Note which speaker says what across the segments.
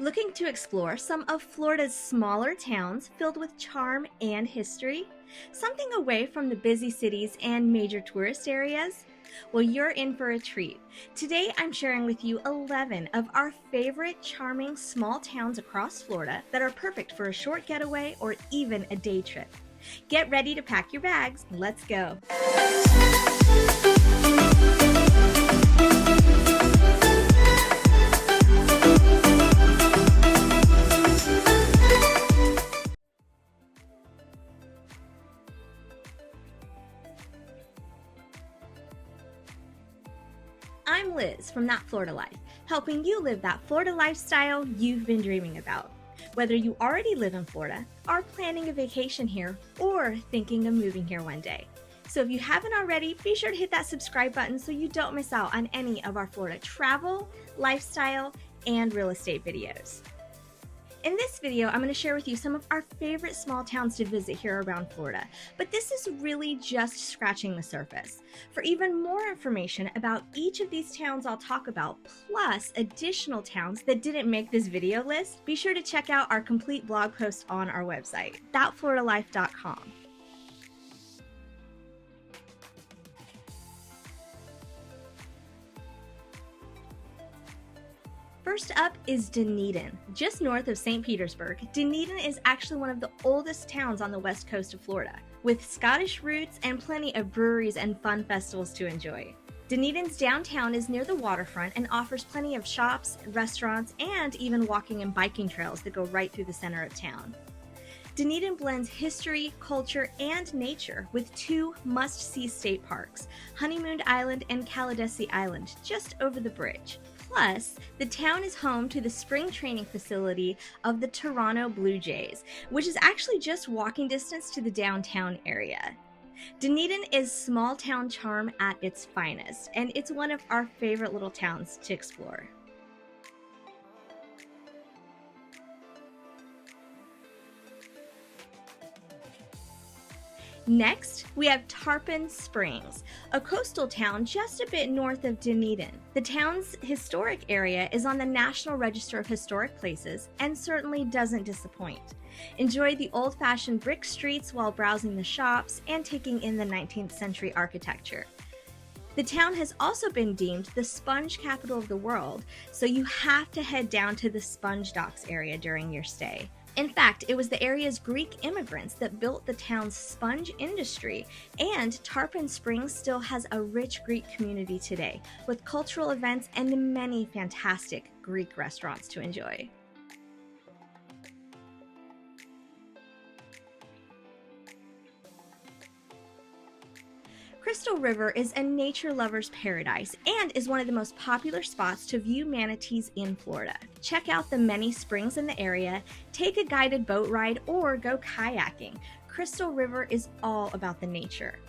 Speaker 1: Looking to explore some of Florida's smaller towns filled with charm and history? Something away from the busy cities and major tourist areas? Well, you're in for a treat. Today, I'm sharing with you 11 of our favorite charming small towns across Florida that are perfect for a short getaway or even a day trip. Get ready to pack your bags. Let's go. I'm Liz from That Florida Life, helping you live that Florida lifestyle you've been dreaming about. Whether you already live in Florida, are planning a vacation here, or thinking of moving here one day. So if you haven't already, be sure to hit that subscribe button so you don't miss out on any of our Florida travel, lifestyle, and real estate videos. In this video, I'm going to share with you some of our favorite small towns to visit here around Florida, but this is really just scratching the surface. For even more information about each of these towns I'll talk about, plus additional towns that didn't make this video list, be sure to check out our complete blog post on our website, thatfloridalife.com. First up is Dunedin. Just north of St. Petersburg, Dunedin is actually one of the oldest towns on the west coast of Florida, with Scottish roots and plenty of breweries and fun festivals to enjoy. Dunedin's downtown is near the waterfront and offers plenty of shops, restaurants, and even walking and biking trails that go right through the center of town. Dunedin blends history, culture, and nature with two must-see state parks, Honeymoon Island and Kalidesi Island, just over the bridge. Plus, the town is home to the spring training facility of the Toronto Blue Jays, which is actually just walking distance to the downtown area. Dunedin is small town charm at its finest, and it's one of our favorite little towns to explore. Next, we have Tarpon Springs, a coastal town just a bit north of Dunedin. The town's historic area is on the National Register of Historic Places and certainly doesn't disappoint. Enjoy the old-fashioned brick streets while browsing the shops and taking in the 19th century architecture. The town has also been deemed the sponge capital of the world, so you have to head down to the Sponge Docks area during your stay. In fact, it was the area's Greek immigrants that built the town's sponge industry, and Tarpon Springs still has a rich Greek community today, with cultural events and many fantastic Greek restaurants to enjoy. Crystal River is a nature lover's paradise and is one of the most popular spots to view manatees in Florida. Check out the many springs in the area, take a guided boat ride, or go kayaking. Crystal River is all about the nature.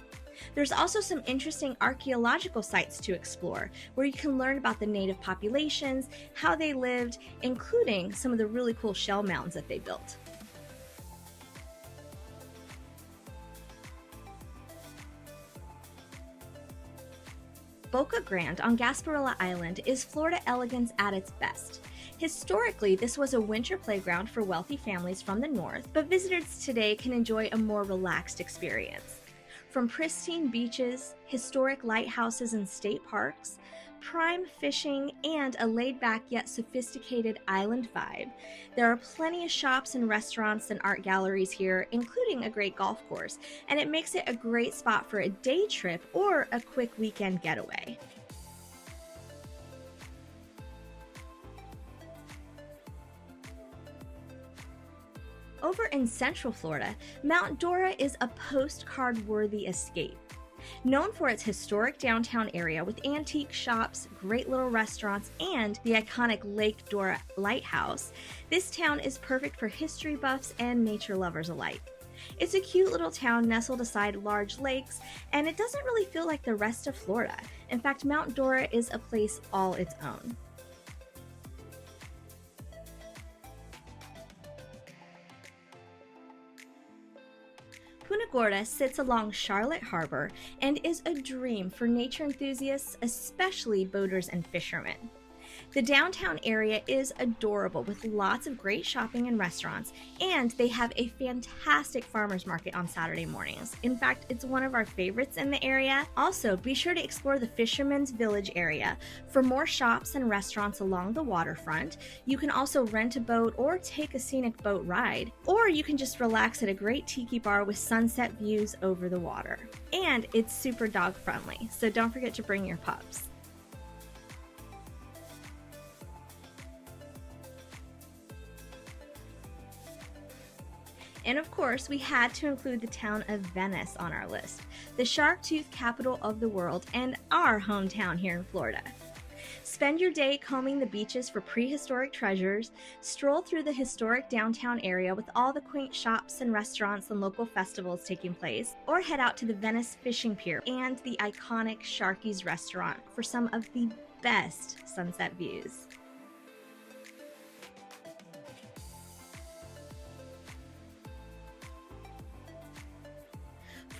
Speaker 1: There's also some interesting archaeological sites to explore, where you can learn about the native populations, how they lived, including some of the really cool shell mounds that they built. Boca Grande on Gasparilla Island is Florida elegance at its best. Historically, this was a winter playground for wealthy families from the north, but visitors today can enjoy a more relaxed experience. From pristine beaches, historic lighthouses and state parks, prime fishing, and a laid-back yet sophisticated island vibe, there are plenty of shops and restaurants and art galleries here, including a great golf course, and it makes it a great spot for a day trip or a quick weekend getaway. Over in Central Florida, Mount Dora is a postcard-worthy escape. Known for its historic downtown area with antique shops, great little restaurants, and the iconic Lake Dora Lighthouse, this town is perfect for history buffs and nature lovers alike. It's a cute little town nestled beside large lakes, and it doesn't really feel like the rest of Florida. In fact, Mount Dora is a place all its own. Punta Gorda sits along Charlotte Harbor and is a dream for nature enthusiasts, especially boaters and fishermen. The downtown area is adorable with lots of great shopping and restaurants, and they have a fantastic farmers market on Saturday mornings. In fact, it's one of our favorites in the area. Also, be sure to explore the Fisherman's Village area for more shops and restaurants along the waterfront. You can also rent a boat or take a scenic boat ride, or you can just relax at a great tiki bar with sunset views over the water. And it's super dog friendly, so don't forget to bring your pups. And of course, we had to include the town of Venice on our list, the shark tooth capital of the world and our hometown here in Florida. Spend your day combing the beaches for prehistoric treasures, stroll through the historic downtown area with all the quaint shops and restaurants and local festivals taking place, or head out to the Venice fishing pier and the iconic Sharky's restaurant for some of the best sunset views.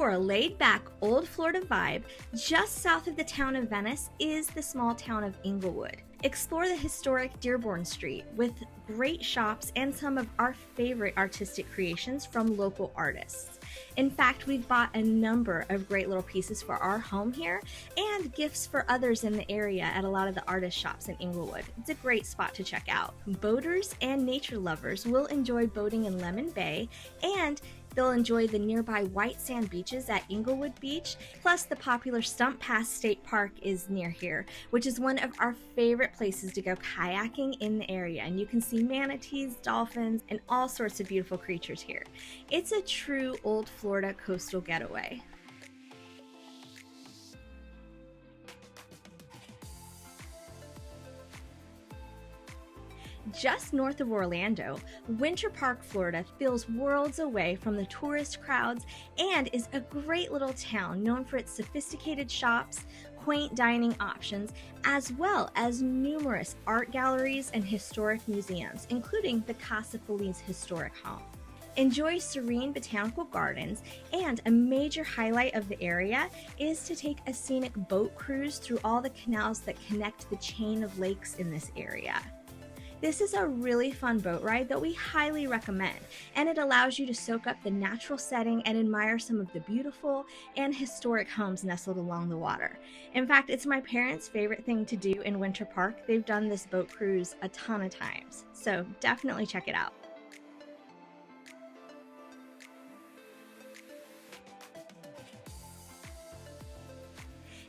Speaker 1: For a laid-back, old Florida vibe, just south of the town of Venice is the small town of Englewood. Explore the historic Dearborn Street with great shops and some of our favorite artistic creations from local artists. In fact, we've bought a number of great little pieces for our home here and gifts for others in the area at a lot of the artist shops in Englewood. It's a great spot to check out. Boaters and nature lovers will enjoy boating in Lemon Bay, and they'll enjoy the nearby white sand beaches at Englewood Beach, plus the popular Stump Pass State Park is near here, which is one of our favorite places to go kayaking in the area, and you can see manatees, dolphins, and all sorts of beautiful creatures here. It's a true old Florida coastal getaway. Just north of Orlando, Winter Park, Florida feels worlds away from the tourist crowds and is a great little town known for its sophisticated shops, quaint dining options, as well as numerous art galleries and historic museums, including the Casa Feliz Historic Home. Enjoy serene botanical gardens, and a major highlight of the area is to take a scenic boat cruise through all the canals that connect the chain of lakes in this area. This is a really fun boat ride that we highly recommend, and it allows you to soak up the natural setting and admire some of the beautiful and historic homes nestled along the water. In fact, it's my parents' favorite thing to do in Winter Park. They've done this boat cruise a ton of times, so definitely check it out.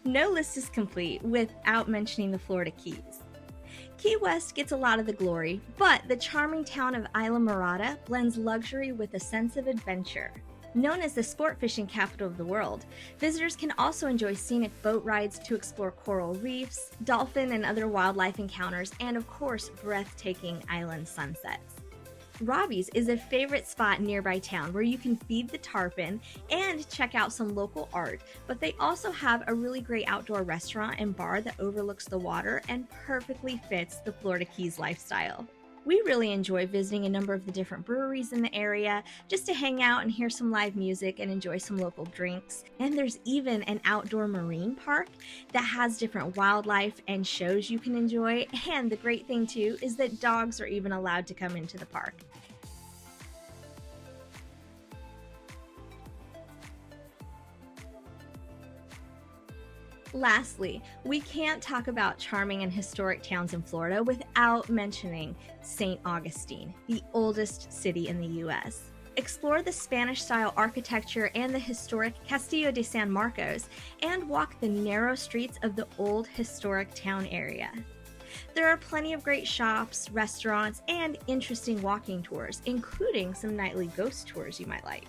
Speaker 1: No list is complete without mentioning the Florida Keys. Key West gets a lot of the glory, but the charming town of Islamorada blends luxury with a sense of adventure. Known as the sport fishing capital of the world, visitors can also enjoy scenic boat rides to explore coral reefs, dolphin and other wildlife encounters, and of course, breathtaking island sunsets. Robbie's is a favorite spot nearby town where you can feed the tarpon and check out some local art, but they also have a really great outdoor restaurant and bar that overlooks the water and perfectly fits the Florida Keys lifestyle. We really enjoy visiting a number of the different breweries in the area just to hang out and hear some live music and enjoy some local drinks. And there's even an outdoor marine park that has different wildlife and shows you can enjoy. And the great thing too is that dogs are even allowed to come into the park. Lastly, we can't talk about charming and historic towns in Florida without mentioning St. Augustine, the oldest city in the U.S. Explore the Spanish-style architecture and the historic Castillo de San Marcos, and walk the narrow streets of the old historic town area. There are plenty of great shops, restaurants, and interesting walking tours, including some nightly ghost tours you might like.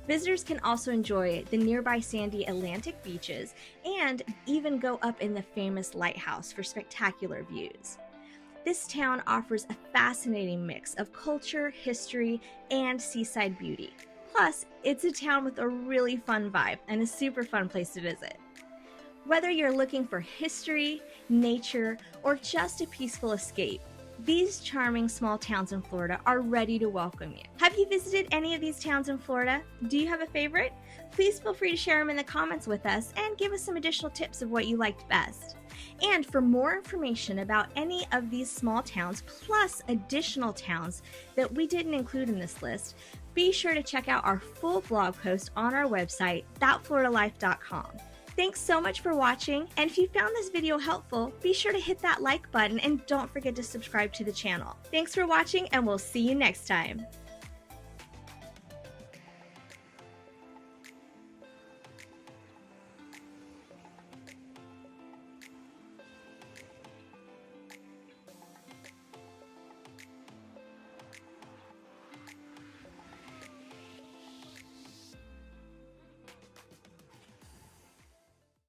Speaker 1: Visitors can also enjoy the nearby sandy Atlantic beaches and even go up in the famous Lighthouse for spectacular views. This town offers a fascinating mix of culture, history, and seaside beauty. Plus, it's a town with a really fun vibe and a super fun place to visit. Whether you're looking for history, nature, or just a peaceful escape, these charming small towns in Florida are ready to welcome you. Have you visited any of these towns in Florida? Do you have a favorite? Please feel free to share them in the comments with us and give us some additional tips of what you liked best. And for more information about any of these small towns, plus additional towns that we didn't include in this list, be sure to check out our full blog post on our website, thatfloridalife.com. Thanks so much for watching, and if you found this video helpful, be sure to hit that like button and don't forget to subscribe to the channel. Thanks for watching, and we'll see you next time.